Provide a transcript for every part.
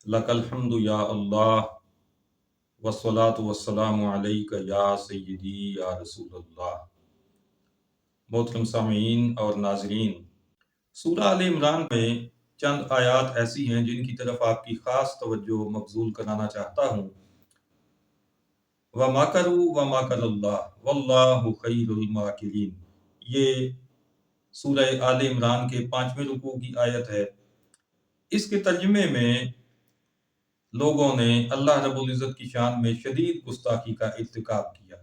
लकल हम्दु या अल्लाह वस्सलातु वस्सलामु अलैका या सय्यदी या रसूलल्लाह। मोहतरम सामीन और नाजरीन, सूरह आल इमरान में चंद आयात ऐसी हैं जिनकी तरफ आपकी खास तवज्जो मबजूल कराना चाहता हूँ। व माकरू व माकरल्लाह वल्लाहु खैरुल माकिरीन, ये सूरह आल इमरान के 5वें रुकू की आयत है। इसके तर्जुमे में लोगों ने अल्लाह रब्बुल इज़्ज़त की शान में शदीद गुस्ताखी का इर्तिकाब किया।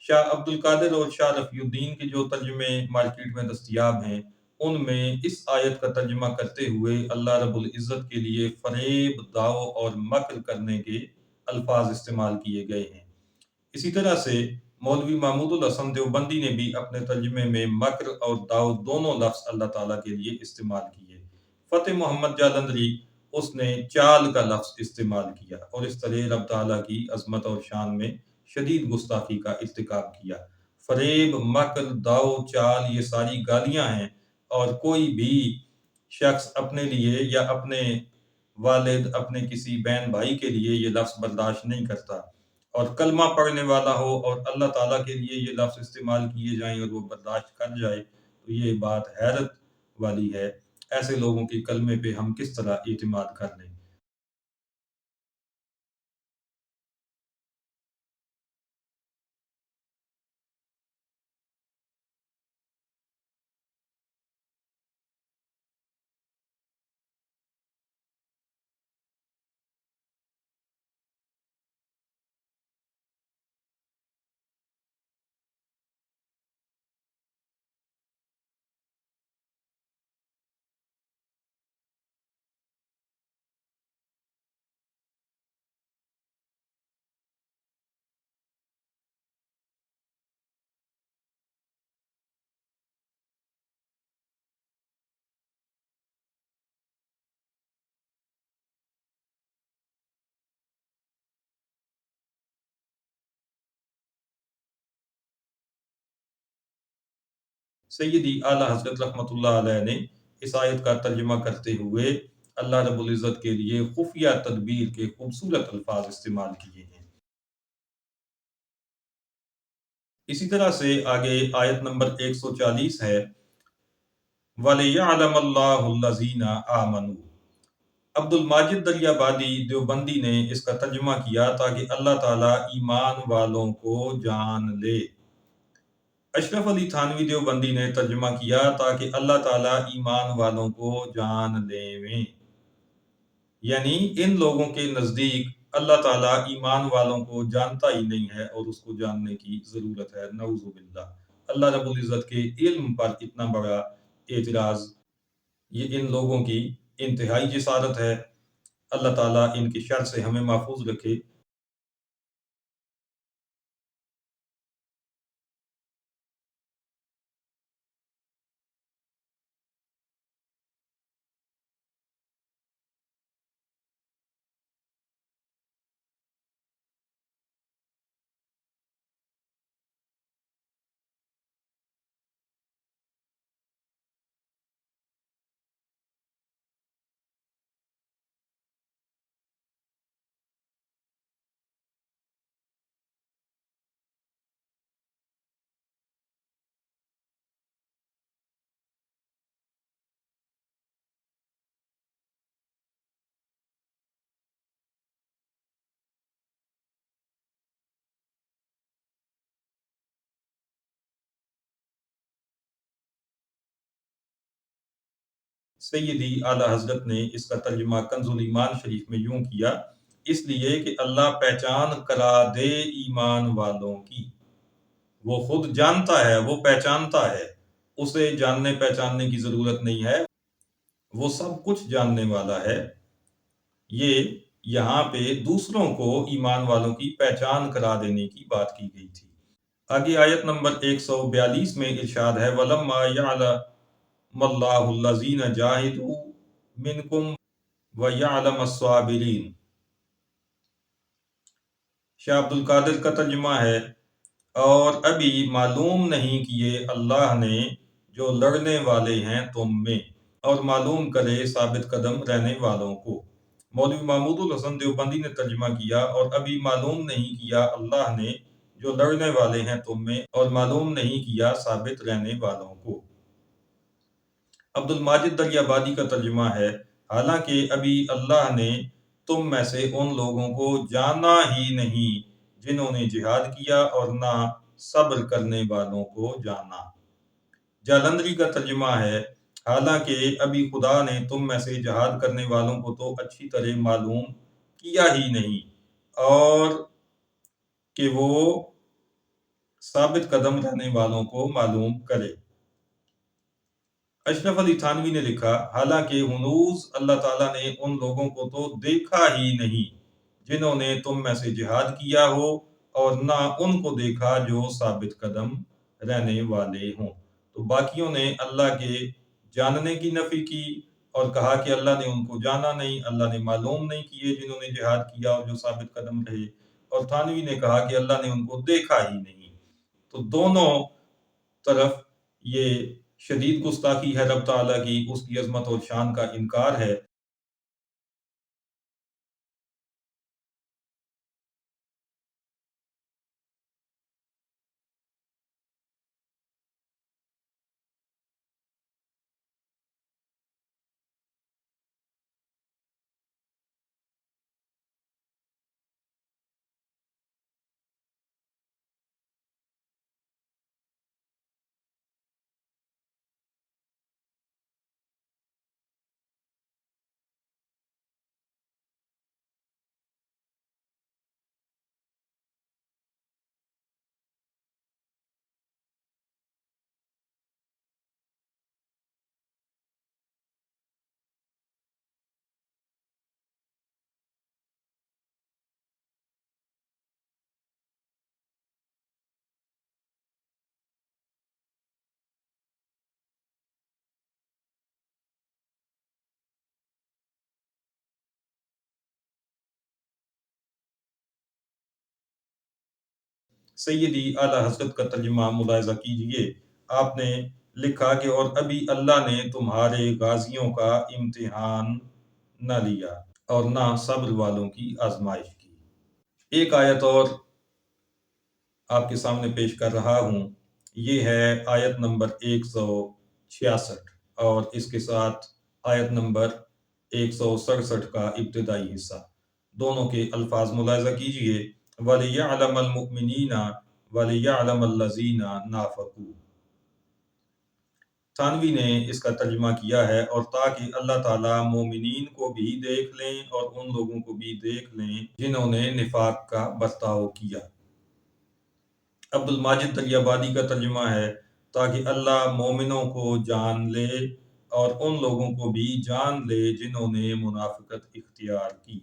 शाह अब्दुल कादिर और शाह रफ़ीउद्दीन के जो तर्जुमे मार्केट में दस्तयाब हैं, उनमें इस आयत का तर्जुमा करते हुए अल्लाह रब्बुल इज़्ज़त के लिए फ़रेब, दाव और मक्र करने के अल्फाज इस्तेमाल किए गए हैं। इसी तरह से मौलवी महमूदुल हसन देवबंदी ने भी अपने तर्जुमे में मक्र और दाव दोनों लफ्ज़ अल्लाह ताला के लिए इस्तेमाल किए। फ़तेह मोहम्मद जालंधरी, उसने चाल का लफ्ज़ इस्तेमाल किया और इस तरह रब ताला की अज़मत और शान में शदीद गुस्ताखी का इर्तिकाब किया। फ़रेब, मक्र, दाव, चाल, ये सारी गालियाँ हैं और कोई भी शख्स अपने लिए या अपने वालिद, अपने किसी बहन भाई के लिए ये लफ्ज़ बर्दाश्त नहीं करता, और कलमा पढ़ने वाला हो और अल्लाह ताला के लिए ये लफ्ज़ इस्तेमाल किए जाएँ और वो बर्दाश्त कर जाए, तो ये बात हैरत वाली है। ऐसे लोगों के कलमे पे हम किस तरह एतमाद कर लें? सैयदी आला हज़रत रहमतुल्लाह अलैह ने इस आयत का तर्जुमा करते हुए अल्लाह रब्बुल इज़्ज़त के लिए खुफिया तदबीर के खूबसूरत अल्फाज इस्तेमाल किए हैं। इसी तरह से आगे आयत नंबर 140 है, वलियअलमल्लाहुल्लज़ीना आमनू। अब्दुल माजिद दरियाबादी देवबंदी ने इसका तर्जुमा किया ताकि अल्लाह ताला ईमान वालों को जान ले। अशरफ अली थानवी देवबंदी ने तर्जुमा किया ताकि अल्लाह ताला ईमान वालों को जान लेवें, यानी इन लोगों के नज़दीक अल्लाह ताला ईमान वालों को जानता ही नहीं है और उसको जानने की ज़रूरत है। नऊज़ु बिल्लाह। अल्लाह रब्बुल इज़्ज़त के इल्म पर इतना बड़ा एतराज़, ये इन लोगों की इंतहाई जिसारत है। अल्लाह ताला इनकी शर से हमें महफूज रखे। सैयदी आला हज़रत ने इसका तर्जुमा कंजुल ईमान शरीफ में यूं किया, इसलिए कि अल्लाह पहचान करा दे ईमान वालों की। वो खुद जानता है, वो पहचानता है, उसे जानने पहचानने की जरूरत नहीं है, वो सब कुछ जानने वाला है। ये यहाँ पे दूसरों को, ईमान वालों की पहचान करा देने की बात की गई थी। आगे आयत नंबर 142 में इरशाद है, वलम्मा यअलमल्लाहुल्लज़ीना जाहिदू मिनकुम व यअलमस्साबिरीन। शाह अब्दुल कादिर का तर्जुमा है, और अभी मालूम नहीं किए अल्लाह ने जो लड़ने वाले हैं तुम में, और मालूम करे साबित कदम रहने वालों को। مولوی محمود الحسن دیوبندی نے ترجمہ کیا، اور ابھی معلوم نہیں کیا اللہ نے جو لڑنے والے ہیں تم میں، اور معلوم نہیں کیا ثابت رہنے والوں کو۔ عبد الماجد دریابادی کا ترجمہ ہے، حالانکہ ابھی اللہ نے تم میں سے ان لوگوں کو جانا ہی نہیں جنہوں نے جہاد کیا، اور نہ صبر کرنے والوں کو جانا۔ جالندری کا ترجمہ ہے، حالانکہ ابھی خدا نے تم میں سے جہاد کرنے والوں کو تو اچھی طرح معلوم کیا ہی نہیں، اور کہ وہ ثابت قدم رہنے والوں کو معلوم کرے۔ اشرف علی تھانوی نے لکھا، حالانکہ ہنوز اللہ تعالیٰ نے ان لوگوں کو تو دیکھا ہی نہیں جنہوں نے تم میں سے جہاد کیا ہو، اور نہ ان کو دیکھا جو ثابت قدم رہنے والے ہوں۔ تو باقیوں نے اللہ کے جاننے کی نفی کی اور کہا کہ اللہ نے ان کو جانا نہیں، اللہ نے معلوم نہیں کیے جنہوں نے جہاد کیا اور جو ثابت قدم رہے، اور تھانوی نے کہا کہ اللہ نے ان کو دیکھا ہی نہیں۔ تو دونوں طرف یہ شدید گستاخی ہے رب تعالیٰ کی، اس کی عظمت اور شان کا انکار ہے۔ سیدی اعلیٰ حضرت کا ترجمہ ملاحظہ کیجئے، آپ نے لکھا کہ اور ابھی اللہ نے تمہارے غازیوں کا امتحان نہ لیا اور نہ صبر والوں کی آزمائش کی۔ ایک آیت اور آپ کے سامنے پیش کر رہا ہوں، یہ ہے آیت نمبر 166، اور اس کے ساتھ آیت نمبر 167 کا ابتدائی حصہ۔ دونوں کے الفاظ ملاحظہ کیجئے، وَلِيَعْلَمَ الْمُؤْمِنِينَ وَلِيَعْلَمَ الَّذِينَ نَافَقُوا۔ تھانوی نے اس کا ترجمہ کیا ہے، اور تاکہ اللہ تعالیٰ مومنین کو بھی دیکھ لیں اور ان لوگوں کو بھی دیکھ لیں جنہوں نے نفاق کا برتاؤ کیا۔ عبد الماجد دریابادی کا ترجمہ ہے، تاکہ اللہ مومنوں کو جان لے اور ان لوگوں کو بھی جان لے جنہوں نے منافقت اختیار کی۔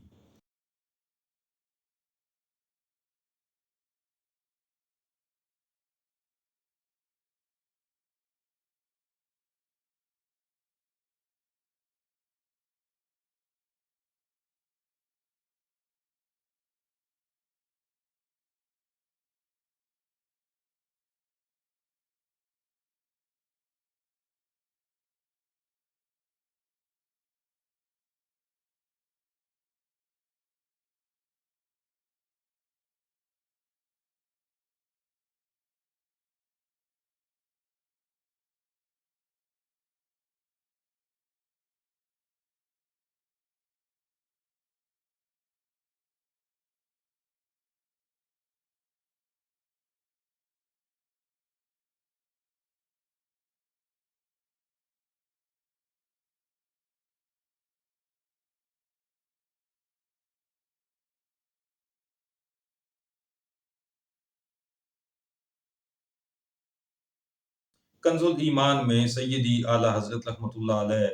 کنز الایمان میں سیدی اعلیٰ حضرت رحمۃ اللہ علیہ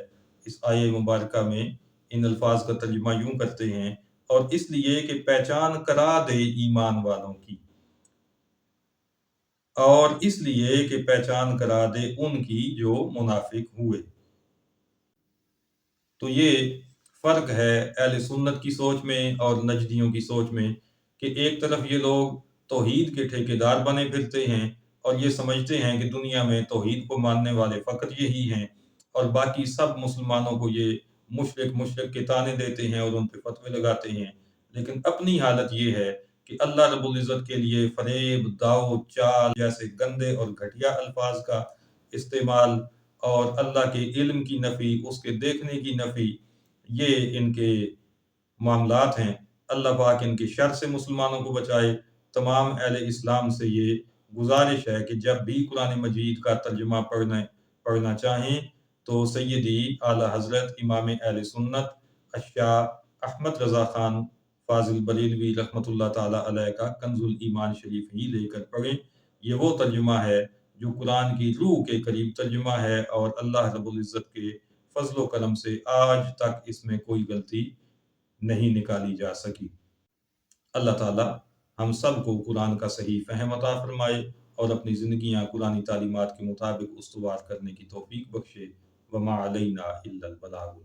اس آیہ مبارکہ میں ان الفاظ کا ترجمہ یوں کرتے ہیں، اور اس لیے کہ پہچان کرا دے ایمان والوں کی، اور اس لیے کہ پہچان کرا دے ان کی جو منافق ہوئے۔ تو یہ فرق ہے اہل سنت کی سوچ میں اور نجدیوں کی سوچ میں، کہ ایک طرف یہ لوگ توحید کے ٹھیکیدار بنے پھرتے ہیں اور یہ سمجھتے ہیں کہ دنیا میں توحید کو ماننے والے فقط یہی ہیں، اور باقی سب مسلمانوں کو یہ मुशरिक मुशरिक के ताने देते हैं और उन पे फतवे लगाते हैं, लेकिन अपनी हालत ये है कि अल्लाह रब्बुल इज़्ज़त के लिए फ़रेब, दाव, चाल जैसे गंदे और घटिया अल्फाज का इस्तेमाल और अल्लाह के इल्म की नफ़ी, उसके देखने की नफ़ी, ये इनके मामलात हैं। अल्लाह पाक इनकी शर से मुसलमानों को बचाए। तमाम अहले इस्लाम से ये गुजारिश है कि जब भी कुरान मजीद का तर्जुमा पढ़ना चाहें तो सैयदी आला हज़रत इमाम अहले सुन्नत अशाह अहमद रज़ा ख़ान फ़ाज़िल बरेलवी रहमतुल्लाह ताला अलैह का कंज़ुल ईमान शरीफ ही लेकर पढ़ें। ये वो तर्जुमा है जो कुरान की रूह के करीब तर्जुमा है और अल्लाह रब्बुल इज़्ज़त के फ़ज़्ल व करम से आज तक इसमें कोई गलती नहीं निकाली जा सकी। अल्लाह ताला हम सबको कुरान का सही फ़हम अता फ़रमाए और अपनी ज़िंदगियाँ कुरानी तालीमात के मुताबिक उस्तवार करने की तौफ़ीक बख्शे। वमा अलैना इल्लल बलागुल